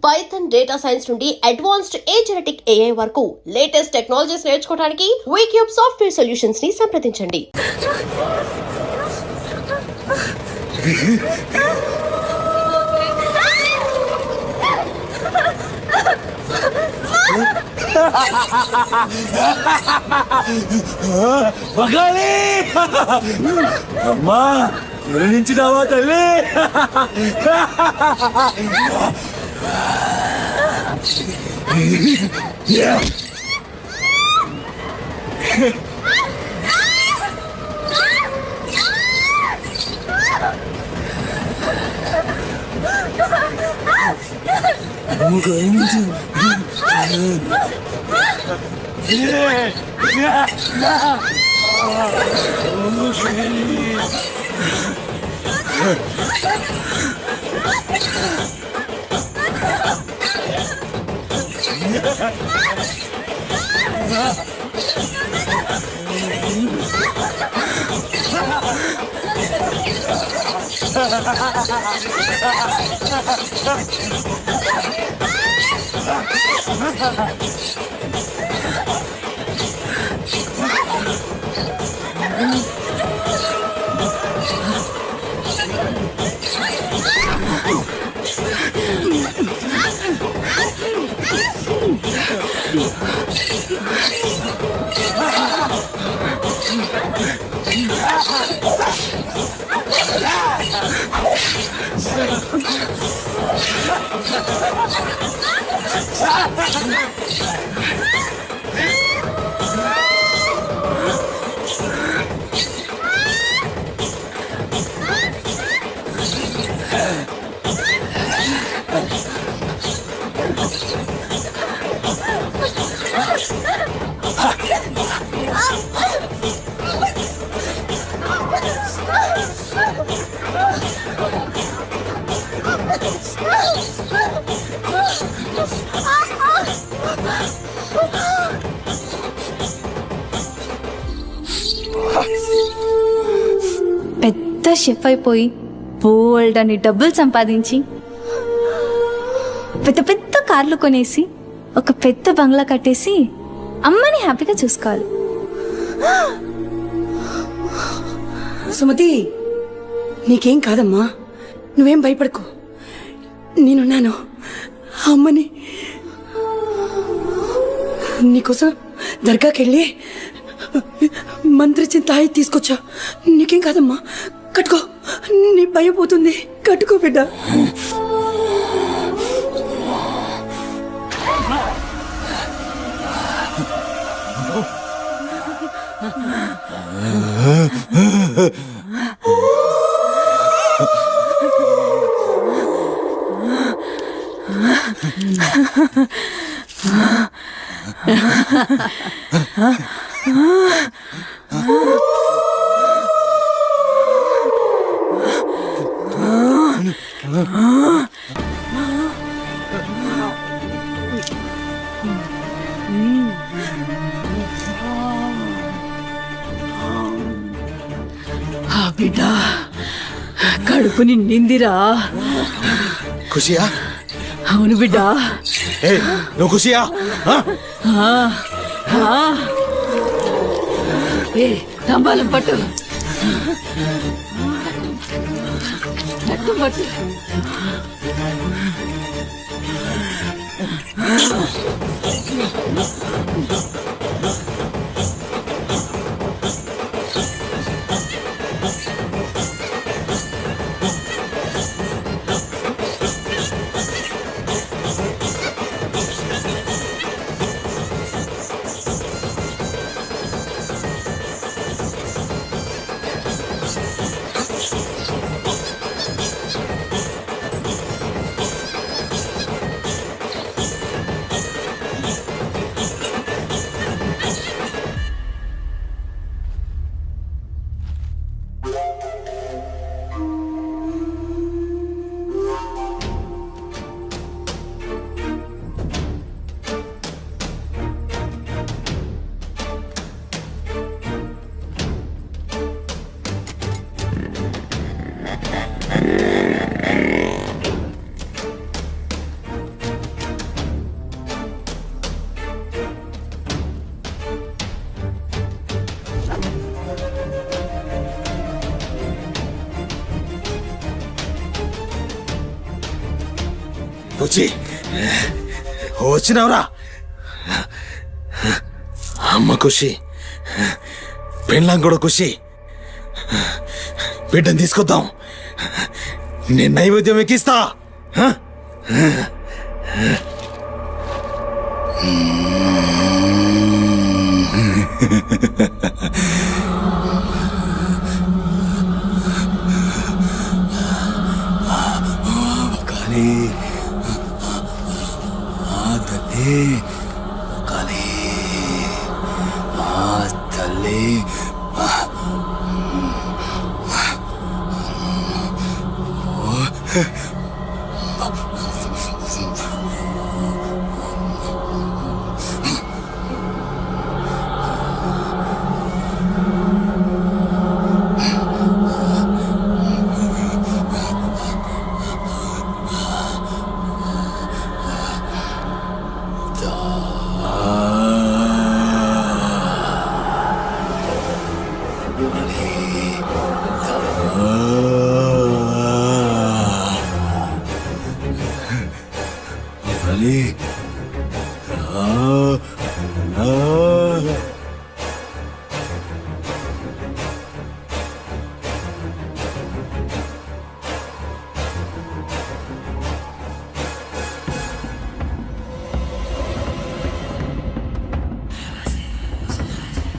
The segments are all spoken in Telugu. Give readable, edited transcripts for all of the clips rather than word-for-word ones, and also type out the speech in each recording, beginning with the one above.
పైథాన్ డేటా సైన్స్ నుండి అడ్వాన్స్డ్ జెనెటిక్ AI వరకు లేటెస్ట్ టెక్నాలజీస్ నేర్చుకోవడానికి వీక్యూబ్ సాఫ్ట్వేర్ సొల్యూషన్స్ ని సంప్రదించండి. అమ్మా నిర్ణయించినావా తల్లి? పెద్ద షెఫ్ అయిపోయి బోల్డ్ అని డబ్బులు సంపాదించి పెద్ద పెద్ద కార్లు కొనేసి ఒక పెద్ద బంగ్లా కట్టేసి అమ్మని హ్యాపీగా చూసుకోవాలి. సుమతి, నీకేం కాదమ్మా, నువ్వేం భయపడకు, నేనున్నాను. అమ్మని నీకోసం దర్గాకెళ్ళి మంత్రిచ్చిన తాయి తీసుకొచ్చా. నీకేం కాదమ్మా, కట్టుకో, నీ భయం పోతుంది, కట్టుకో బిడ్డ. బిడ్డ కడుపు నిండిందిరా. ఖుషియా? అవును బిడ్డ. నువ్వు ఖుషియా? తంబాలం పట్టు, పట్టు. వచ్చి వచ్చినవరా అమ్మ ఖుషి, పెళ్ళాం కూడా ఖుషి. బిడ్డను తీసుకొద్దాం, నేను నైవేద్యం ఎక్కిస్తా. కానీ తల్లి, కానీ తల్లి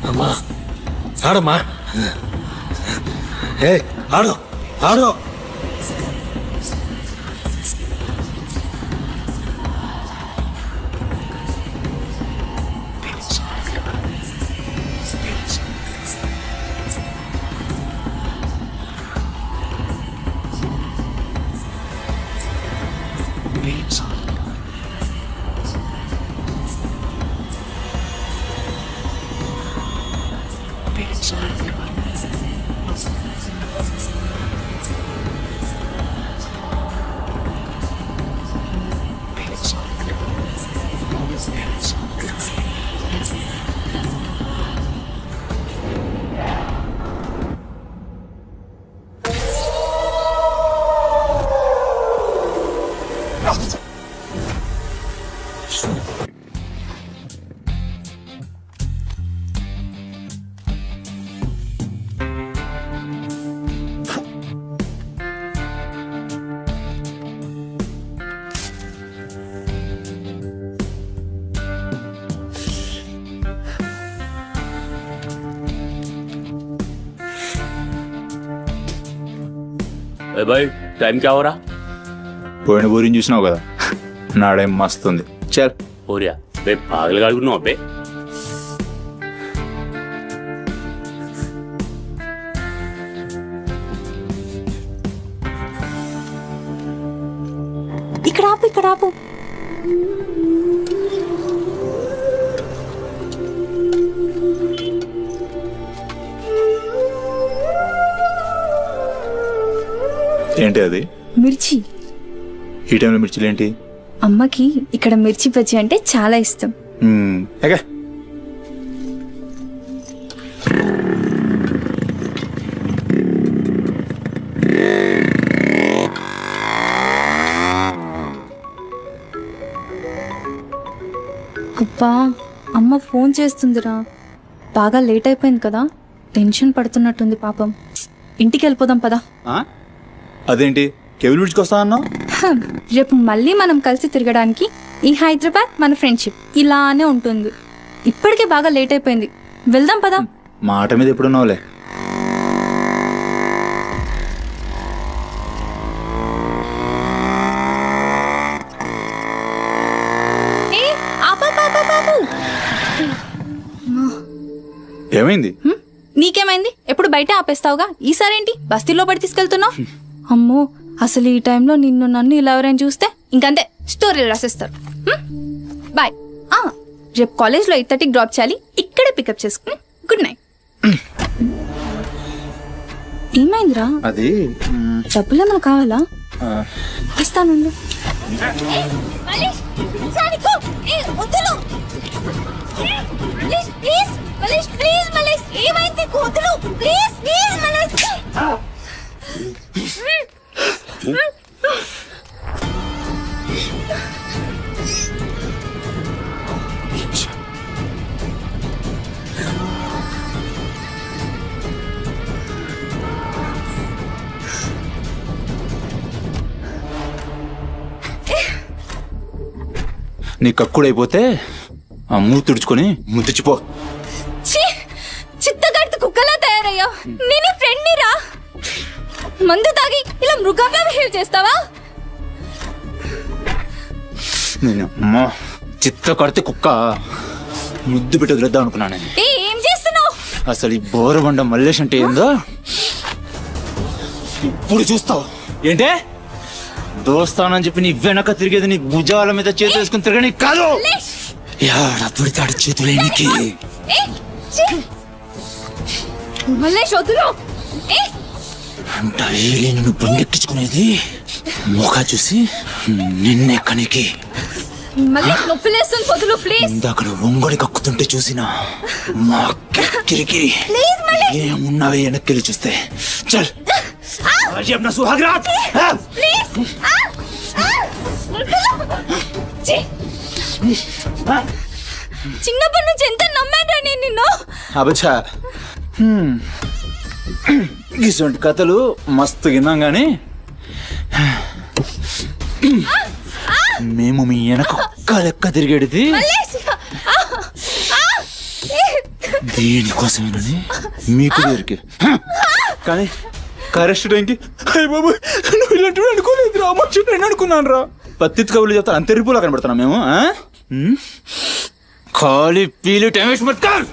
అమ్మా ఆడమ్మా, ఏ ఆడు ఆడు. भाई टाइम क्या हो रहा? పోయిన బోరిని చూసినావు కదా, నాడేం మస్తుంది. చల్ हो रहा बे पागल गाड़ी ना बे. ఇక్కడ ఆపు, ఇక్కడ ఆపు. ఏంటి అది? మిర్చి. ఈ టైంలో మిర్చిలు ఏంటి? అమ్మకి ఇక్కడ మిర్చి బజ్జీ అంటే చాలా ఇష్టం. ఎగా అబ్బా, అమ్మ ఫోన్ చేస్తుందిరా. బాగా లేట్ అయిపోయింది కదా, టెన్షన్ పడుతున్నట్టుంది పాపం. ఇంటికి వెళ్ళిపోదాం పదా. అదేంటి కేబుల్ బ్రిడ్జ్కి వస్తా అన్నావు? రేపు మళ్ళీ మనం కలిసి తిరగడానికి ఈ హైదరాబాద్ మన ఫ్రెండ్షిప్ ఇలానే ఉంటుంది. ఇప్పటికే బాగా లేట్ అయిపోయింది, వెళ్దాం పదా. మాట మీద ఎప్పుడున్నావులే. ఏమైంది? నీకేమైంది? ఎప్పుడు బయట ఆపేస్తావుగా, ఈసారేంటి బస్తీలో పడి తీసుకెళ్తున్నావు? అమ్మో, అసలు ఈ టైంలో నిన్ను నన్ను ఇలా ఎవరైనా చూస్తే ఇంకంతే, స్టోరీలు రాసేస్తారు. బాయ్. రేపు కాలేజ్లో 8:30కి డ్రాప్ చేయాలి, ఇక్కడే పికప్ చేసుకుని. Good night. ఏమైందిరా? అది డబ్బులు ఏమైనా కావాలా? ఇస్తాను. నీ కక్కుడైపోతే ఆ మూతి తుడుచుకొని ముద్దుచిపో. ఛీ! చిత్తగాడితో కుక్కలా తయారయ్యా. నేను ఫ్రెండ్ రా. మందు తాగి ఇలా మృగంగా బిహేవ్ చేస్తావా? నేను అమ్మా చిత్త కడితే కుక్క ముద్దు పెట్టి వదిలేద్దాం అనుకున్నాను. ఏం చేస్తున్నావు? అసలు ఈ బోరబండ మల్లేష్ అంటే ఏందో ఇప్పుడు చూస్తావు. ఏంటే దోస్తానని చెప్పి నీ వెనక తిరిగేది నీ భుజాల మీద చేతులు వేసుకుని తిరగని కాదు. పడితాడు చేతులేనికి. మల్లేష్ వదులు. డైలీ నిన్ను బండెక్కించుకునేది మొఖ చూసి నిన్నే కనికి. మల్లేష్ నొప్పిలేస్తుంది, వదులు ప్లీజ్. ఇందాక నువ్వు ఒంగొడి కక్కుతుంటే చూసిన మా కిరికిరి ఏమున్నావే వెనక్కి చూస్తే. చల్ अपना सुहाग रात చిన్నప్పటి నుంచి ఎంత నమ్మాను నేను నిన్ను. అబచ్చా ఇటువంటి కథలు మస్తు విన్నాం గాని మేము మీ వెనక ఒక్క లెక్క తిరిగేది దీనికోసమేనని మీకు దొరికి. కానీ కరెస్ట్ టైంకి అయ్య బాబు నువ్వు ఇలాంటి అనుకోలేదు రా, మంచి నేను అనుకున్నాను రా. పత్తి కబుర్లు చెప్తాను అంతే రిపోలా కనబడుతున్నా మేము. ఖాళీ పీలు టైం వేస్ట్ మత్ కర్.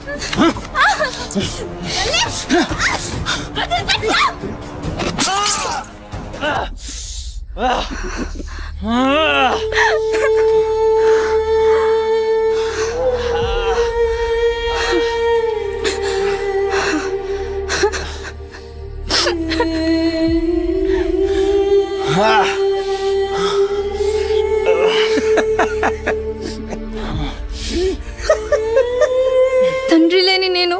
తండ్రి లేని నేను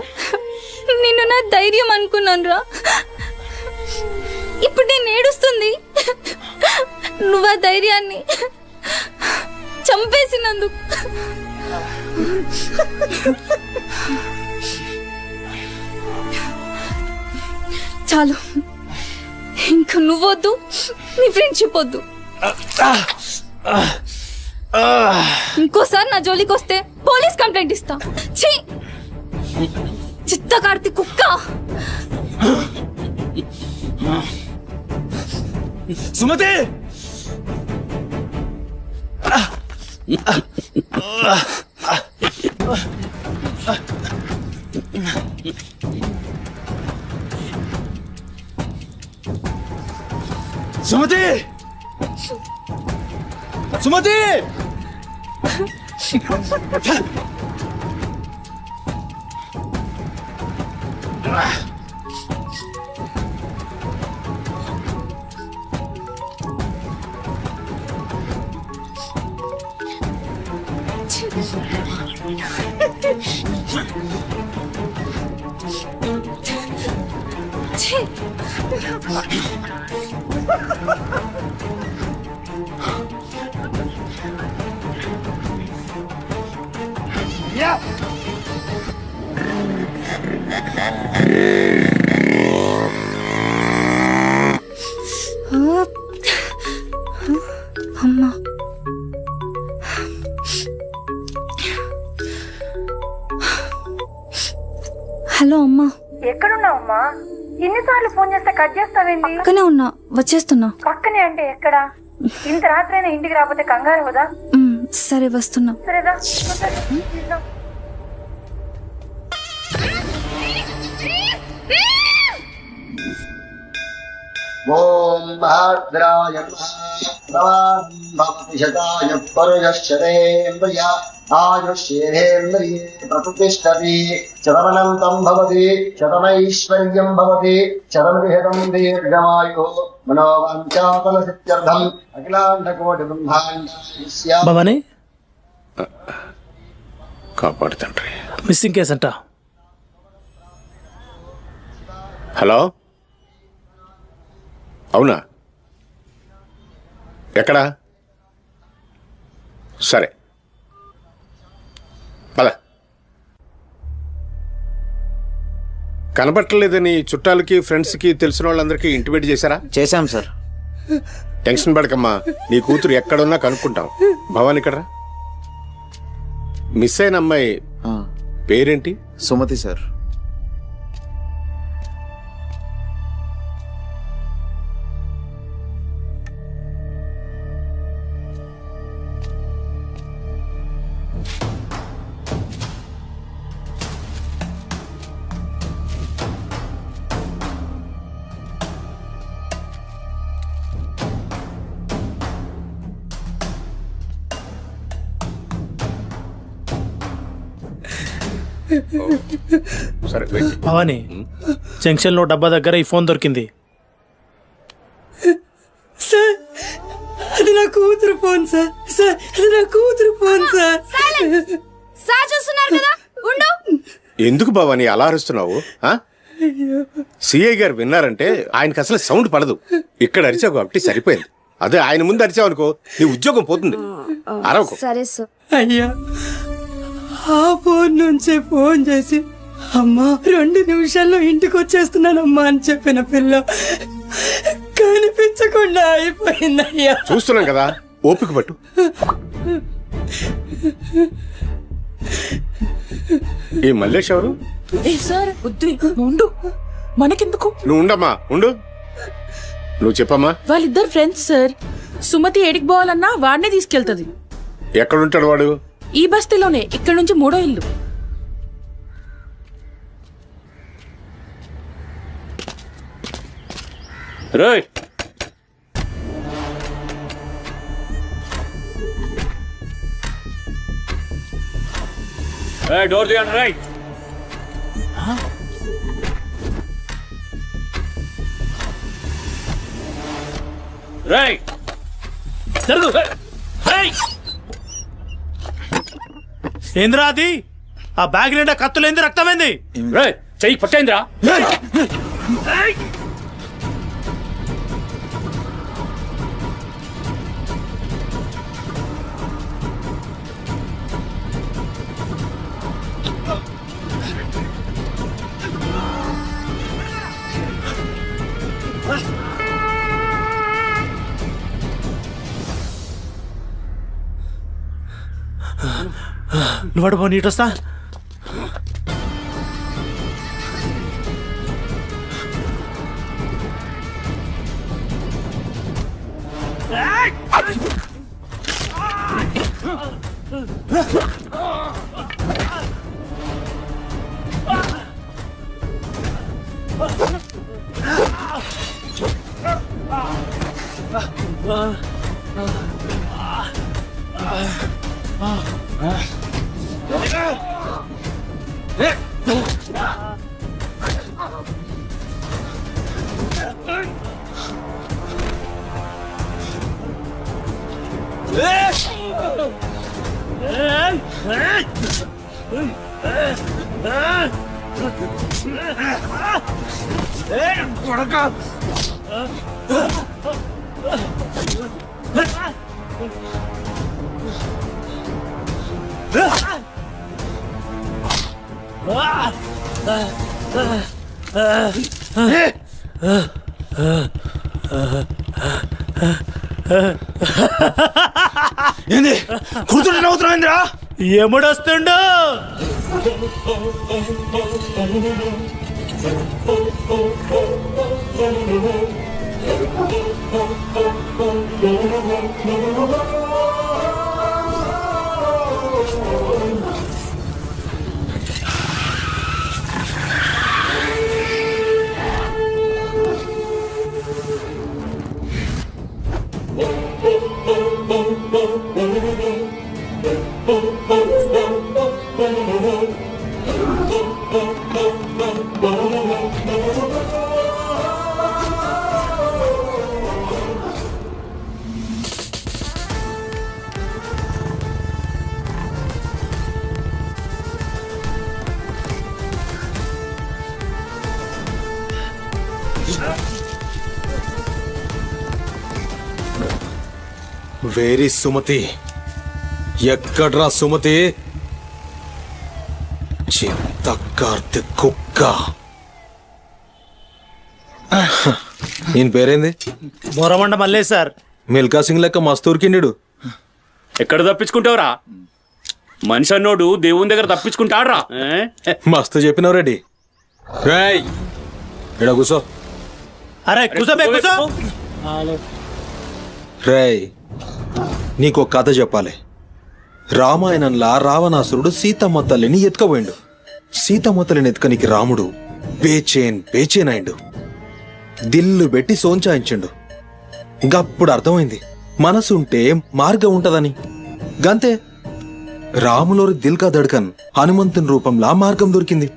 నిన్ను నా ధైర్యం అనుకున్నాను రా. ఇప్పుడు నేను ఏడుస్తుంది నువ్వు ఆ ధైర్యాన్ని చంపేసినందుకు. చాలు, ఇంకా నువ్వొద్దు, నీ ఫ్రెండ్షిప్ వద్దు. ఇంకోసారి నా జోలికి వస్తే పోలీస్ కంప్లైంట్ ఇస్తా. ఛీ, చిత్తకార్తి కుక్క. సుమతి సుమతి సుమతి అమ్మా, హలో అమ్మా. ఎక్కడున్నావమ్మా? ఎన్నిసార్లు ఫోన్ చేస్తే కట్ చేస్తావేంది? పక్కనే ఉన్నా, వచ్చేస్తున్నా. పక్కనే అంటే ఎక్కడ? ఇంత రాత్రైనా ఇంటికి రాకపోతే కంగారు కదా. సరే వస్తున్నా. సరేదా? ఓం భద్రాయ భవతి శతాయ పరుయశ్చరేంద్రియ ఆయుష్యేంద్రియే ప్రతిష్టతి శతమనంతం భవతి శతమైశ్వర్యం భవతి శతమిహితం దీర్ఘమాయు మనోవాంఛాఫల సిద్ధ్యర్థం అఖిలాండకోటి బ్రహ్మాండ భవానీ కాపాడు తండ్రి. మిస్సింగ్ కేసు అంట. హలో, అవునా? ఎక్కడా? సరే పద. కనబట్టలేదని చుట్టాలకి ఫ్రెండ్స్కి తెలిసిన వాళ్ళందరికీ ఇంటిమేట్ చేశారా? చేశాం సార్. టెన్షన్ పడకమ్మా, నీ కూతురు ఎక్కడున్నా కనుక్కుంటాం. భవాని ఇక్కడ రా. మిస్ అయిన అమ్మాయి పేరేంటి? సుమతి సార్. సరే వెయిట్. భవాని, జంక్షన్ లో డబ్బా దగ్గర ఈ ఫోన్ దొరికింది. సార్ అది నా కూతురు ఫోన్ సార్. సార్ అది నా కూతురు ఫోన్ సార్. సార్ చూస్తున్నారు కదా, ఉండు. ఎందుకు భవాని అలా అరుస్తున్నావు? సిఐ గారు విన్నారంటే ఆయనకి అసలు సౌండ్ పడదు. ఇక్కడ అరిచావు కాబట్టి సరిపోయింది. అదే ఆయన ముందు అరిచావు అనుకో నీ ఉద్యోగం పోతుంది. అరవకు. సరే సార్. అయ్యా ఆ ఫోన్ నుంచే ఫోన్ చేసి అమ్మా 2 నిమిషాల్లో ఇంటికి వచ్చేస్తున్నానమ్మా అని చెప్పిన పిల్ల కనిపించకుండా అయిపోయిందయ్యా. చూస్తున్నాం కదా, ఓపిక పట్టు. ఈ మల్లేష్ ఎవరు? సార్ ఉండు, మనకెందుకు? నువ్వు ఉండమ్మా, ఉండు. నువ్వు చెప్పమ్మా. వాళ్ళిద్దరు ఫ్రెండ్స్ సార్. సుమతి ఏడికి పోవాలన్నా వాడినే తీసుకెళ్తది. ఎక్కడుంటాడు వాడు? ఈ బస్తీలోనే, ఇక్కడ నుంచి 3వ ఇల్లు. రాయ్ డోర్ తీయండి. రైట్ రైట్ జరుగు. ఏంద్రా అది? ఆ బ్యాగ్ నిండా కత్తులేంది, రక్తమైంది. చెయ్యి పట్టేంద్రా. నువ్వు నీటొస్తా. ఏంది కూర్చుంటే నవ్వుతున్నాయిందిరా? ఎముడొస్తుండు? Where is Sumathi? ఎక్కడ్రా సుమతి చిత్తకార్తె కుక్క ఈయన పేరేంది? మొరమండ మల్లే సార్. మిల్కా సింగ్ లెక్క మస్తూరికిండు. ఎక్కడ తప్పించుకుంటావురా? మనిషి అన్నోడు దేవుని దగ్గర తప్పించుకుంటాడ్రా. మస్తు చెప్పినావు రెడ్డి. రేయ్ ఇడ కూసో. అరే కూసోబే కూసో. రేయ్ నీకో కథ చెప్పాలి. రామాయణంలా రావణాసురుడు సీతమ్మ తల్లిని ఎత్తుకపోయిండు. సీతమ్మ తల్లిని ఎత్తుకనికి రాముడు బేచేన్ అయిండు. దిల్లు పెట్టి సోంచాయించిండు. గప్పుడు అర్థమైంది మనసుంటే మార్గం ఉంటదని. గంతే రాములోరి దిల్ కా దడ్కన్ హనుమంతుని రూపంలా మార్గం దొరికింది.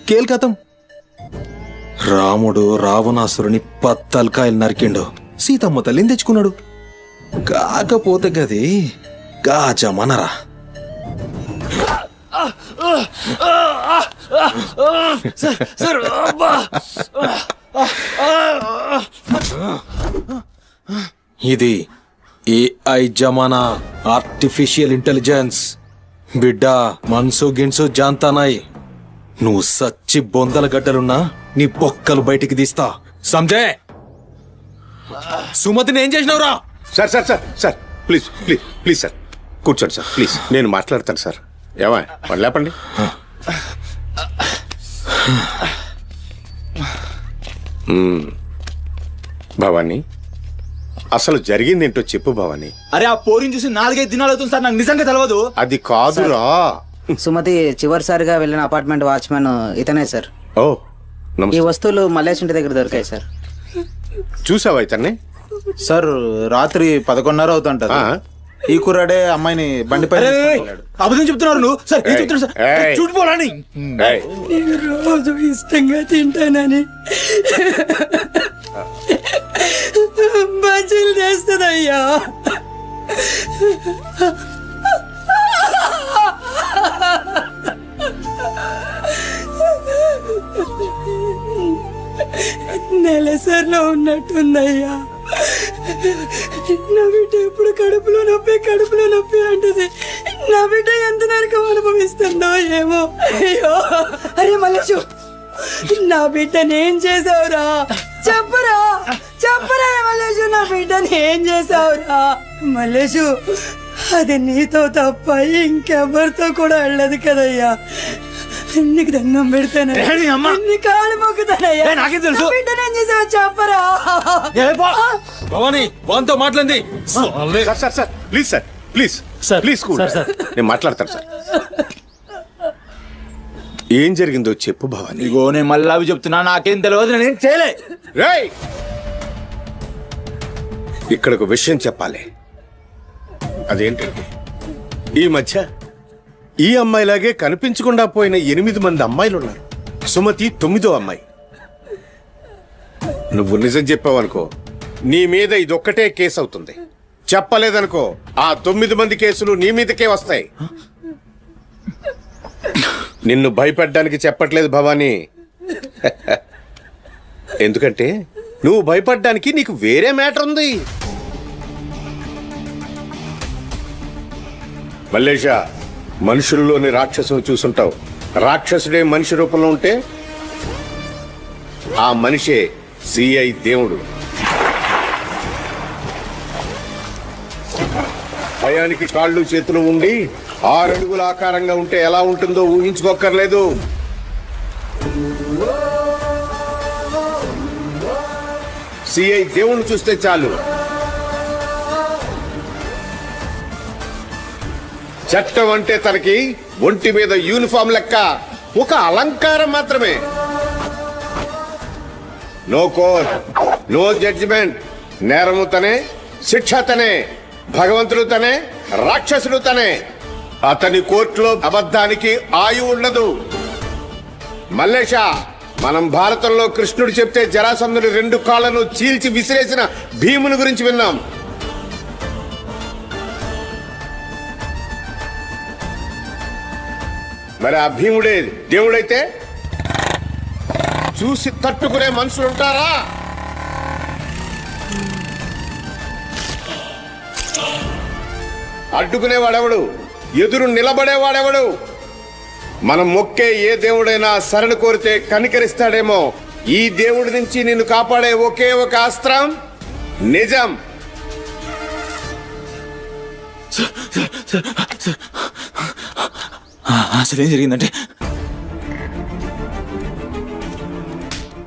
కేల్కతం రాముడు రావణాసురుని పత్తల్కాయలు నరికిండు. సీతమ్మ తల్లిని తెచ్చుకున్నాడు. కాకపోతే గది గాజమనరా. ఇది ఏఐ జమానా, ఆర్టిఫిషియల్ ఇంటెలిజెన్స్. బిడ్డ మనసు గిన్సు జాంతానాయ్. నువ్వు సచ్చి బొందల గడ్డలున్నా నీ బొక్కలు బయటికి తీస్తా. సంజే సుమతిని ఏం చేసినవురా? Sir sir sir sir please please please sir కూర్చోండి సార్ ప్లీజ్. నేను మాట్లాడతాను సార్. ఏమా వాళ్ళు లేపండి. భవానీ అసలు జరిగింది ఏంటో చెప్పు భవానీ. అరే ఆ పోరిని చూసి 4-5 దినాలు అవుతుంది సార్. నాకు నిజంగా తెలియదు. అది కాదురా. సుమతి చివరిసారిగా వెళ్ళిన అపార్ట్మెంట్ వాచ్మెన్ ఇతనే సార్. ఓ ఈ నమస్తే. వస్తువులు మల్లేష్ ఇంటి దగ్గర దొరికాయి సార్. చూసావా ఇతన్ని? సార్ రాత్రి 11:30 అవుతుంటది. ఈ కుర్రాడే అమ్మాయిని బండి పైన అబద్ధం చెప్తున్నారు నువ్వు. సార్ ఏం చెప్తున్నారు సార్? ఏయ్. చూడిపోవాలని ఏయ్, నీకు రోజు ఇష్టంగా తింటానని బజ్జీలు చేస్తుందయ్యా. నెలసరిలో ఉన్నట్టుందయ్యా. నా బిడ్డ ఎప్పుడు కడుపులో నొప్పి అంటది. నా బిడ్డ ఎంత నరకం అనుభవిస్తుందో ఏమో. అయ్యో అరే మల్లేషు, నా బిడ్డని ఏం చేసావురా? చెప్పరా మల్లేషు, నా బిడ్డని ఏం చేసావురా? మల్లేషు, అది నీతో తప్ప ఇంకెవరితో కూడా వెళ్ళదు కదయ్యా. నీకు దండం పెడతాను, నీ కాళ్ళు మొక్కుతానయ్యా. నాకేం తెలుసు? నా బిడ్డని ఏం చేసావు చెప్పరా? భవానీ వాంతో మాట్లాడింది. Sir sir sir please sir please sir, please cool. Sir, sir. నేను మాట్లాడతాను సార్. ఏం జరిగిందో చెప్పు భవానీ. ఇగో నేను మళ్ళీ అవి చెప్తున్నా. నాకేం తెలియదు. నేనేం చేయలే. రేయ్ ఇక్కడ ఒక విషయం చెప్పాలి. అదేంటంటే ఈ మధ్య ఈ అమ్మాయిలాగే కనిపించకుండా పోయిన 8 మంది అమ్మాయిలు ఉన్నారు. సుమతి 9వ అమ్మాయి. నువ్వు నిజం చెప్పావనుకో నీ మీద ఇదొక్కటే కేసు అవుతుంది. చెప్పలేదనుకో ఆ 9 మంది కేసులు నీ మీదకే వస్తాయి. నిన్ను భయపెట్టడానికి చెప్పట్లేదు భవానీ. ఎందుకంటే నువ్వు భయపడ్డానికి నీకు వేరే మ్యాటర్ ఉంది. మల్లేషా, మనుషుల్లోని రాక్షసుని చూసుంటావు. రాక్షసుడే మనిషి రూపంలో ఉంటే ఆ మనిషే సిఐ దేవుడు. భయానికి కాళ్ళు చేతులు ఉండి 6 అడుగుల ఆకారంగా ఉంటే ఎలా ఉంటుందో ఊహించుకోక్కర్లేదు. సిఐ దేవుణ్ణి చూస్తే చాలు. చట్టం అంటే తనకి ఒంటి మీద యూనిఫామ్ లెక్క ఒక అలంకారం మాత్రమే. No court, no judgement. నేరము తనే, శిక్ష తనే, భగవంతుడు తనే, రాక్షసుడు తనే. అతని కోర్టులో అబద్ధానికి ఆయువు ఉండదు. మల్లేష, మనం భారతంలో కృష్ణుడు చెప్తే జరాసంధుని 2 కాళ్లను చీల్చి విసిరేసిన భీముని గురించి విన్నాం. మరి ఆ భీముడే దేవుడైతే చూసి తట్టుకునే మనుషులు ఉంటారా? అడ్డుకునేవాడెవడు? ఎదురు నిలబడేవాడెవడు? మనం మొక్కే ఏ దేవుడైనా శరణు కోరితే కనికరిస్తాడేమో. ఈ దేవుడి నుంచి నిన్ను కాపాడే ఒకే ఒక అస్త్రం నిజం. అసలు ఏం జరిగిందంటే